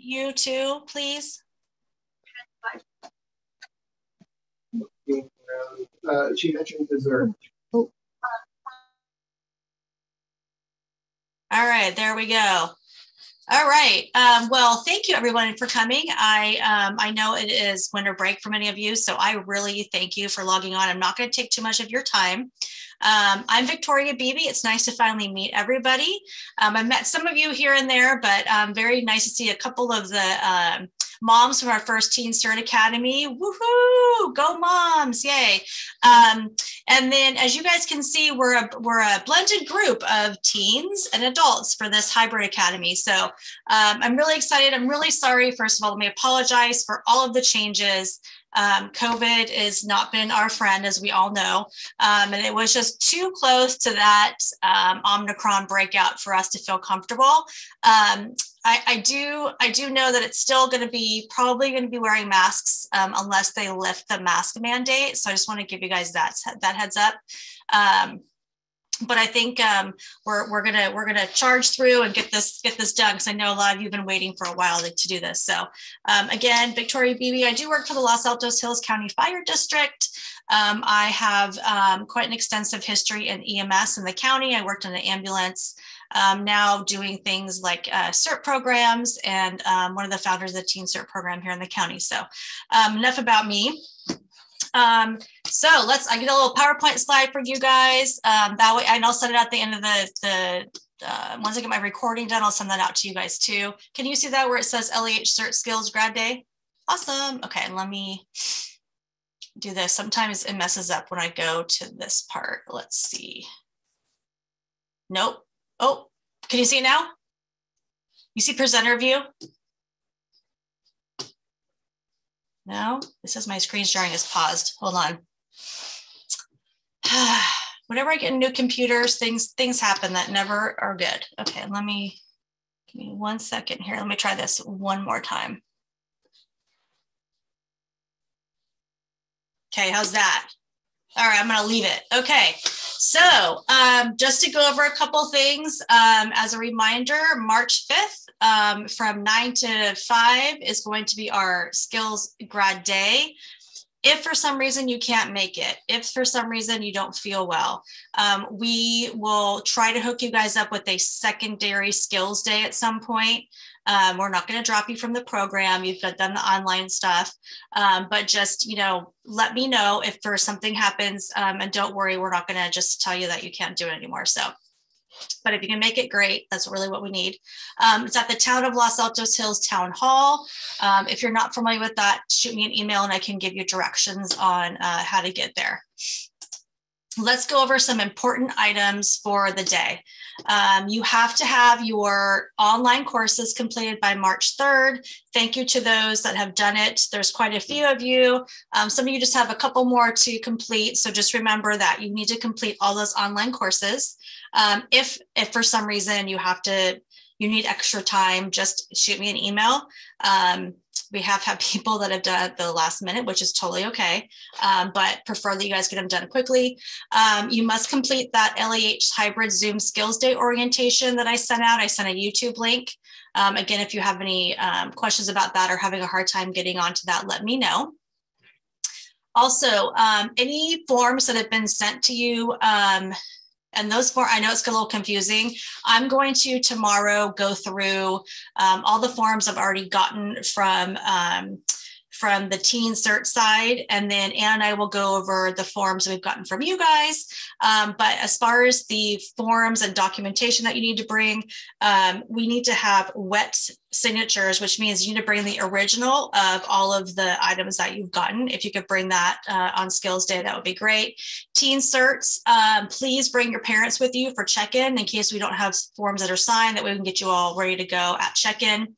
you too, please? She mentioned dessert. All right, there we go. All right. Well, thank you everyone for coming. I know it is winter break for many of you, so I really thank you for logging on. I'm not going to take too much of your time. I'm Victoria Beebe. It's nice to finally meet everybody. I've met some of you here and there, but very nice to see a couple of the moms from our first Teen CERT Academy. Woohoo! Go moms! Yay! And then, as you guys can see, we're a blended group of teens and adults for this hybrid academy. So I'm really excited. I'm really sorry. First of all, let me apologize for all of the changes. COVID has not been our friend, as we all know, and it was just too close to that Omicron breakout for us to feel comfortable. I do know that it's still going to be probably going to be wearing masks unless they lift the mask mandate. So I just want to give you guys that heads up. But I think we're gonna charge through and get this done, because I know a lot of you have been waiting for a while to do this. So again, Victoria Beebe, I do work for the Los Altos Hills County Fire District. I have quite an extensive history in EMS in the county. I worked in an ambulance, now doing things like CERT programs, and one of the founders of the Teen CERT program here in the county. So enough about me. So I get a little PowerPoint slide for you guys. That way, and I'll send it at the end of once I get my recording done, I'll send that out to you guys too. Can you see that where it says LEH CERT Skills Grad Day? Awesome. Okay, let me do this. Sometimes it messes up when I go to this part. Let's see. Nope. Oh, can you see it now? You see presenter view? No, it says my screen sharing is paused. Hold on. Whenever I get new computers, things happen that never are good. Okay, give me 1 second here. Let me try this one more time. Okay, how's that? All right, I'm gonna leave it. Okay, so just to go over a couple things, as a reminder, March 5th from 9 to 5 is going to be our Skills Grad Day. If for some reason you can't make it, if for some reason you don't feel well, we will try to hook you guys up with a secondary skills day at some point. We're not going to drop you from the program. You've done the online stuff, but just, let me know if there's something happens, and don't worry, we're not going to just tell you that you can't do it anymore. So, but if you can make it, great. That's really what we need. It's at the Town of Los Altos Hills Town Hall. If you're not familiar with that, shoot me an email and I can give you directions on how to get there. Let's go over some important items for the day. You have to have your online courses completed by March 3rd. Thank you to those that have done it. There's quite a few of you. Some of you just have a couple more to complete. So just remember that you need to complete all those online courses. If for some reason you need extra time, just shoot me an email. We have had people that have done it at the last minute, which is totally okay, but prefer that you guys get them done quickly. You must complete that LEH Hybrid Zoom Skills Day orientation that I sent out. I sent a YouTube link. Again, if you have any questions about that or having a hard time getting onto that, let me know. Also, any forms that have been sent to you, and those forms, I know it's a little confusing. I'm going to tomorrow go through all the forms I've already gotten from the Teen CERT side, and then Ann and I will go over the forms we've gotten from you guys. But as far as the forms and documentation that you need to bring, we need to have wet signatures, which means you need to bring the original of all of the items that you've gotten. If you could bring that on Skills Day, that would be great. Teen CERTs, please bring your parents with you for check-in in case we don't have forms that are signed, that we can get you all ready to go at check-in.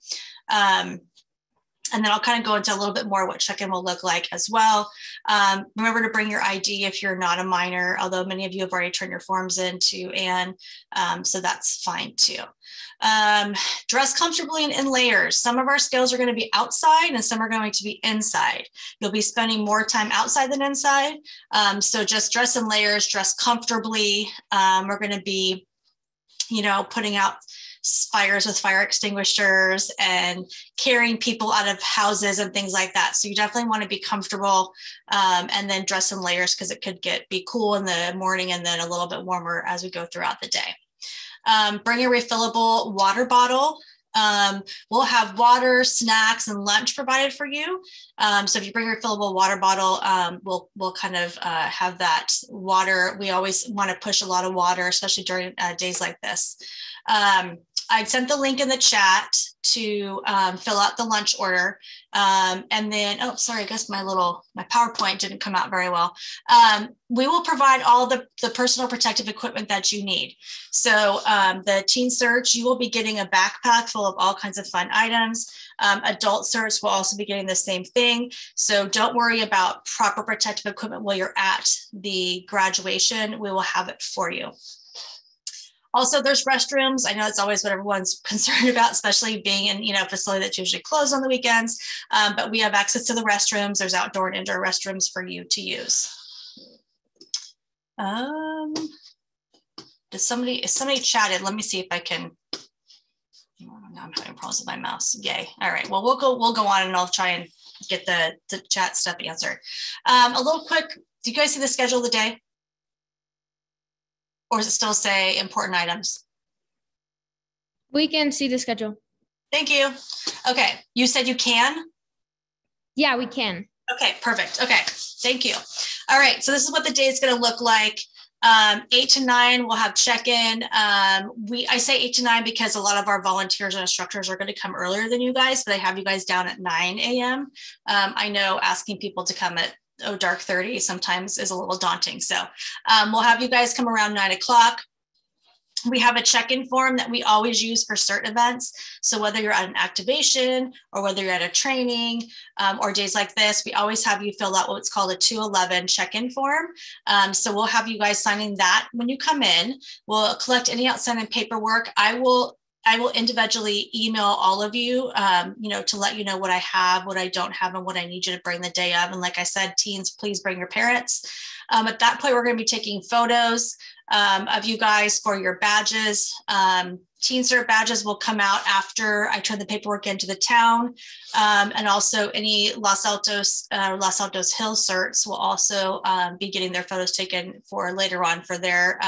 And then I'll kind of go into a little bit more what check-in will look like as well. Remember to bring your ID if you're not a minor, although many of you have already turned your forms in to Ann, so that's fine too. Dress comfortably and in layers. Some of our skills are going to be outside and some are going to be inside. You'll be spending more time outside than inside. So just dress in layers, dress comfortably. We're going to be, putting out fires with fire extinguishers and carrying people out of houses and things like that. So you definitely want to be comfortable and then dress in layers because it could be cool in the morning and then a little bit warmer as we go throughout the day. Bring a refillable water bottle. We'll have water, snacks, and lunch provided for you. So if you bring a refillable water bottle, we'll kind of have that water. We always want to push a lot of water, especially during days like this. I sent the link in the chat to fill out the lunch order. And then, oh, sorry, I guess my PowerPoint didn't come out very well. We will provide all the personal protective equipment that you need. So the teen search, you will be getting a backpack full of all kinds of fun items. Adult search will also be getting the same thing. So don't worry about proper protective equipment while you're at the graduation. We will have it for you. Also, there's restrooms. I know it's always what everyone's concerned about, especially being in a facility that's usually closed on the weekends. But we have access to the restrooms. There's outdoor and indoor restrooms for you to use. If somebody chatted, let me see if I can. Now I'm having problems with my mouse. Yay. All right. Well, we'll go on and I'll try and get the chat stuff answered. A little quick. Do you guys see the schedule of the day? Or does it still say important items? We can see the schedule. Thank you. Okay, you said you can? Yeah, we can. Okay, perfect. Okay, thank you. All right, so this is what the day is going to look like. 8 to 9, we'll have check-in. I say 8 to 9 because a lot of our volunteers and instructors are going to come earlier than you guys, but I have you guys down at 9 a.m. I know asking people to come at dark 30 sometimes is a little daunting. So we'll have you guys come around 9 o'clock. We have a check-in form that we always use for CERT events. So whether you're at an activation or whether you're at a training or days like this, we always have you fill out what's called a 211 check-in form. So we'll have you guys signing that when you come in. We'll collect any outstanding paperwork. I will individually email all of you, to let you know what I have, what I don't have, and what I need you to bring the day of. And like I said, teens, please bring your parents. At that point, we're going to be taking photos of you guys for your badges. Teen Cert badges will come out after I turn the paperwork into the town. And also any Los Altos Hill certs will also be getting their photos taken for later on for their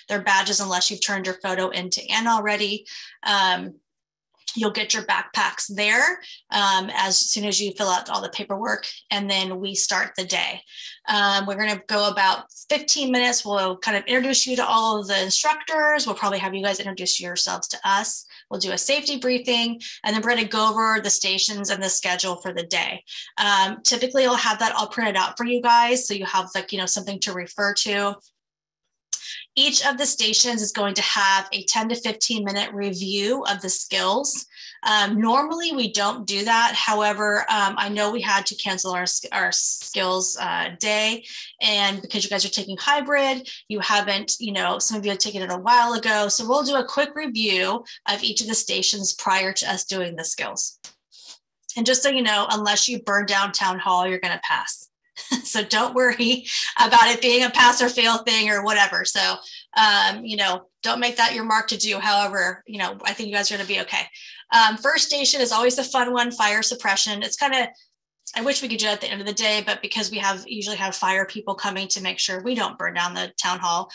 badges, unless you've turned your photo into Ann already. You'll get your backpacks there as soon as you fill out all the paperwork, and then we start the day. We're going to go about 15 minutes. We'll kind of introduce you to all of the instructors. We'll probably have you guys introduce yourselves to us. We'll do a safety briefing, and then we're going to go over the stations and the schedule for the day. Typically, I'll have that all printed out for you guys, so you have something to refer to. Each of the stations is going to have a 10 to 15 minute review of the skills. Normally we don't do that. However, I know we had to cancel our skills day, and because you guys are taking hybrid, you haven't, some of you had taken it a while ago. So we'll do a quick review of each of the stations prior to us doing the skills. And just so you know, unless you burn down town hall, you're going to pass. So don't worry about it being a pass or fail thing or whatever. So, don't make that your mark to do. However, I think you guys are going to be okay. First station is always a fun one, fire suppression. It's kind of, I wish we could do it at the end of the day, but because we usually have fire people coming to make sure we don't burn down the town hall,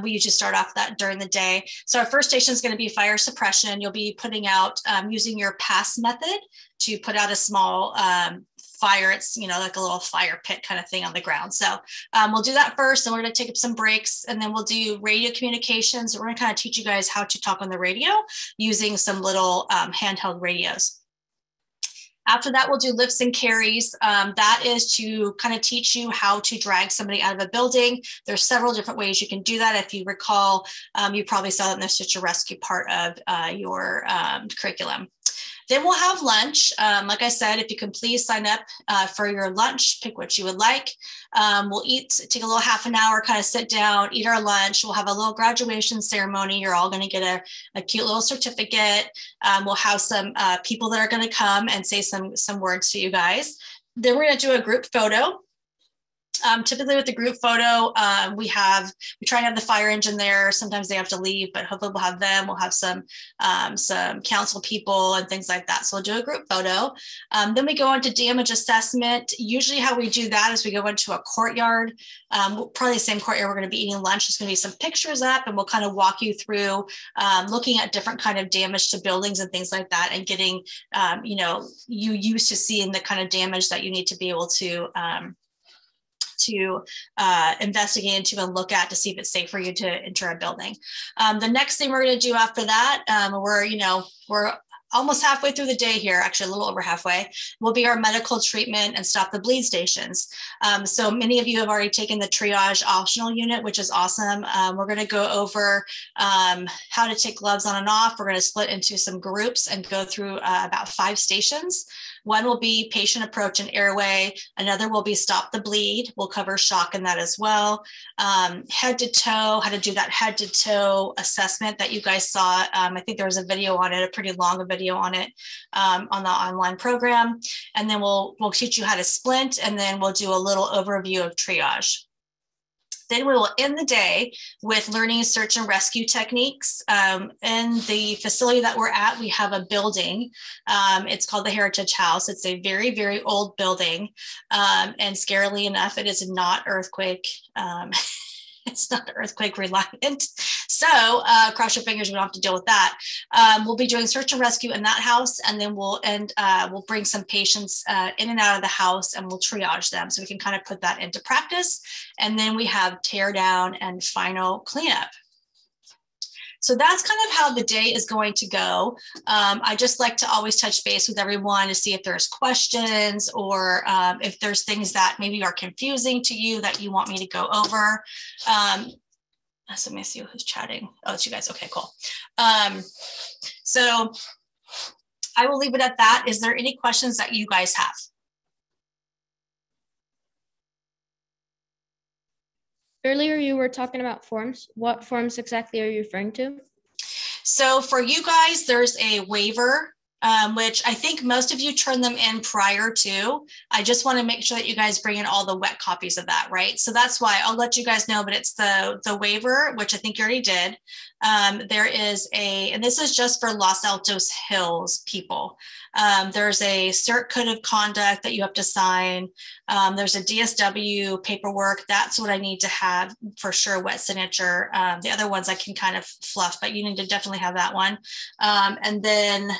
we usually start off that during the day. So our first station is going to be fire suppression. You'll be putting out, using your pass method to put out a small fire. It's, like a little fire pit kind of thing on the ground. So we'll do that first, and we're going to take up some breaks, and then we'll do radio communications. We're going to kind of teach you guys how to talk on the radio using some little handheld radios. After that, we'll do lifts and carries. That is to kind of teach you how to drag somebody out of a building. There's several different ways you can do that. If you recall, you probably saw that in the search and rescue part of your curriculum. Then we'll have lunch. Like I said, if you can please sign up for your lunch, pick what you would like. We'll take a little half an hour, kind of sit down, eat our lunch. We'll have a little graduation ceremony. You're all going to get a cute little certificate. We'll have some people that are going to come and say some words to you guys. Then we're going to do a group photo. Typically with the group photo, we try and have the fire engine there. Sometimes they have to leave, but hopefully we'll have them. We'll have some council people and things like that. So we'll do a group photo. Then we go into damage assessment. Usually how we do that is we go into a courtyard, probably the same courtyard we're going to be eating lunch. There's going to be some pictures up, and we'll kind of walk you through looking at different kind of damage to buildings and things like that, and getting you used to seeing the kind of damage that you need to be able to investigate into and look at to see if it's safe for you to enter a building. The next thing we're going to do after that, we're almost halfway through the day here, actually a little over halfway, will be our medical treatment and stop the bleed stations. So many of you have already taken the triage optional unit, which is awesome. We're going to go over how to take gloves on and off. We're going to split into some groups and go through about 5 stations. One will be patient approach and airway. Another will be stop the bleed. We'll cover shock in that as well. Head to toe, how to do that head to toe assessment that you guys saw. I think there was a video on it, a pretty long video on it on the online program. And then we'll teach you how to splint, and then we'll do a little overview of triage. Then we will end the day with learning search and rescue techniques. In the facility that we're at, we have a building. It's called the Heritage House. It's a very, very old building. And scarily enough, it is not earthquake. It's not earthquake reliant. So cross your fingers, we don't have to deal with that. We'll be doing search and rescue in that house, and then we'll bring some patients in and out of the house, and we'll triage them so we can kind of put that into practice. And then we have tear down and final cleanup. So that's kind of how the day is going to go. I just like to always touch base with everyone to see if there's questions, or if there's things that maybe are confusing to you that you want me to go over. So let me see who's chatting. Oh, it's you guys. Okay, cool. So I will leave it at that. Is there any questions that you guys have? Earlier, you were talking about forms. What forms exactly are you referring to? So for you guys, there's a waiver, which I think most of you turn them in prior to. I just want to make sure that you guys bring in all the wet copies of that, right? So that's why I'll let you guys know, but it's the waiver, which I think you already did. There is and this is just for Los Altos Hills people. There's a CERT code of conduct that you have to sign. There's a DSW paperwork. That's what I need to have for sure, wet signature. The other ones I can kind of fluff, but you need to definitely have that one. And then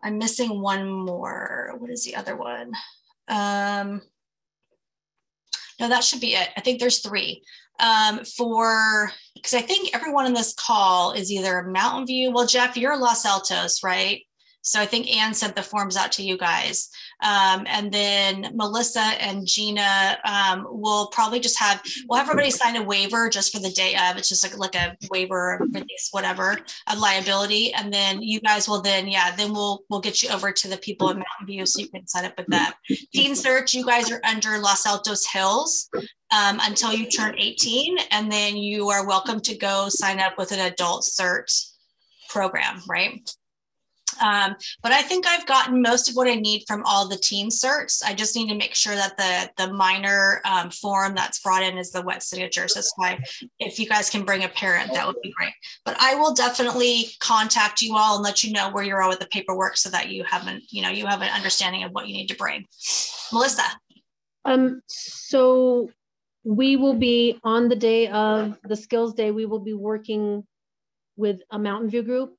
I'm missing one more. What is the other one? No, that should be it. I think there's 3. Because I think everyone in this call is either Mountain View. Well, Jeff, you're Los Altos, right? So I think Ann sent the forms out to you guys. And then Melissa and Gina will probably just we'll have everybody sign a waiver just for the day of. It's just like a waiver of release, whatever, of liability. And then you guys will then we'll get you over to the people in Mountain View so you can sign up with them. Teen Search, you guys are under Los Altos Hills until you turn 18. And then you are welcome to go sign up with an adult CERT program, right? But I think I've gotten most of what I need from all the team certs. I just need to make sure that the minor form that's brought in is the wet signatures. That's why if you guys can bring a parent, that would be great. But I will definitely contact you all and let you know where you're at with the paperwork so that you have an understanding of what you need to bring. Melissa. So we will be on the day of the skills day, we will be working with a Mountain View group.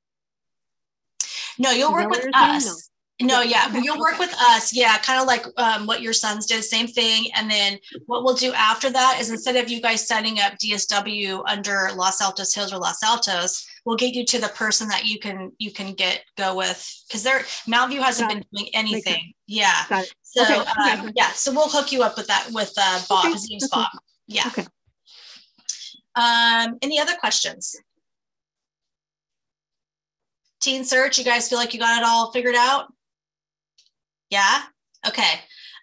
No, you'll work with us. No, yeah, you'll work with us. Yeah, kind of like what your sons did, same thing. And then what we'll do after that is instead of you guys setting up DSW under Los Altos Hills or Los Altos, we'll get you to the person that you can go with, because Mountain View hasn't been doing anything. Yeah. So okay. Yeah, so we'll hook you up with that with Bob. His name's Bob. Yeah. Okay. Any other questions? Teen Search, you guys feel like you got it all figured out? Yeah? Okay.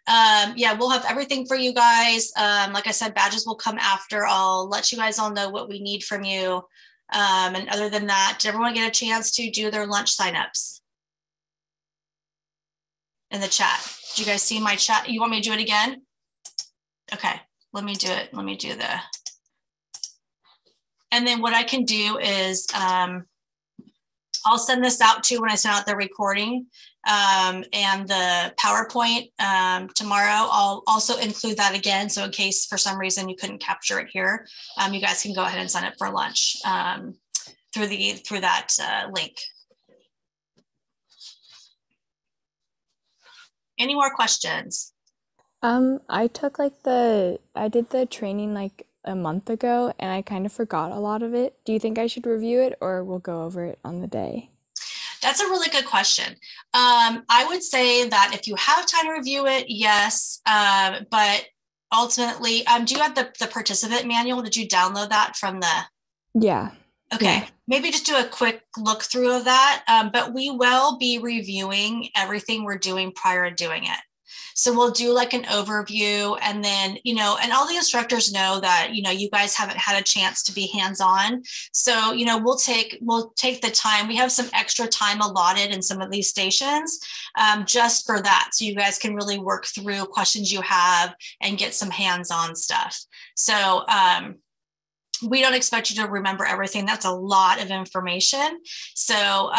Yeah, we'll have everything for you guys. Like I said, badges will come after. I'll let you guys all know what we need from you. And other than that, did everyone get a chance to do their lunch signups in the chat? Did you guys see my chat? You want me to do it again? Okay, let me do it. Let me do and then what I can do is I'll send this out to when I send out the recording and the PowerPoint tomorrow. I'll also include that again. So in case for some reason you couldn't capture it here, you guys can go ahead and sign up for lunch through that link. Any more questions? I did the training like a month ago and I kind of forgot a lot of it. Do you think I should review it or we'll go over it on the day? That's a really good question. I would say that if you have time to review it, yes. But ultimately, do you have the participant manual? Did you download that from the? Yeah. Okay, yeah. Maybe just do a quick look through of that. But we will be reviewing everything we're doing prior to doing it. So we'll do like an overview and then, and all the instructors know that, you guys haven't had a chance to be hands-on. So, we'll take the time. We have some extra time allotted in some of these stations just for that. So you guys can really work through questions you have and get some hands-on stuff. So, we don't expect you to remember everything. That's a lot of information. So,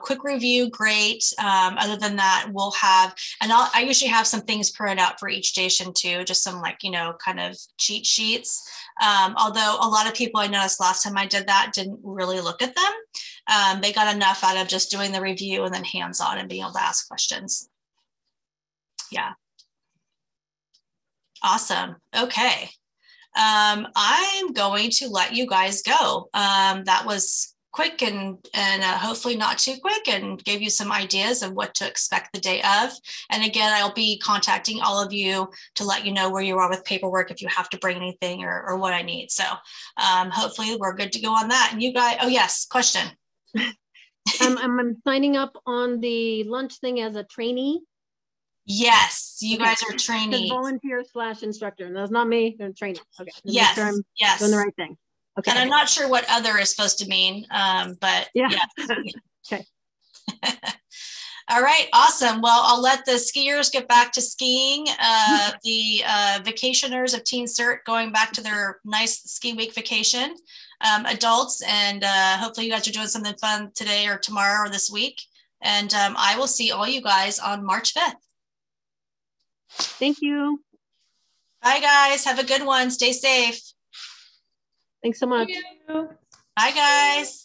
quick review, great. Other than that, we'll have, and I usually have some things printed out for each station too, just some kind of cheat sheets. Although a lot of people I noticed last time I did that didn't really look at them. They got enough out of just doing the review and then hands-on and being able to ask questions. Yeah. Awesome. Okay. I'm going to let you guys go. That was quick and hopefully not too quick and gave you some ideas of what to expect the day of. And again, I'll be contacting all of you to let you know where you are with paperwork if you have to bring anything or what I need. So hopefully we're good to go on that. And you guys, oh yes, question. I'm signing up on the lunch thing as a trainee. Yes, you guys are trainees. Volunteer / instructor. And that's not me, they're training. Okay. Yes, sure I'm yes. doing the right thing. Okay. And I'm not sure what other is supposed to mean, but yeah. Okay. All right, awesome. Well, I'll let the skiers get back to skiing. The vacationers of Teen CERT going back to their nice ski week vacation. Adults, and hopefully you guys are doing something fun today or tomorrow or this week. And I will see all you guys on March 5th. Thank you. Bye, guys. Have a good one. Stay safe. Thanks so much. Thank you. Bye, guys.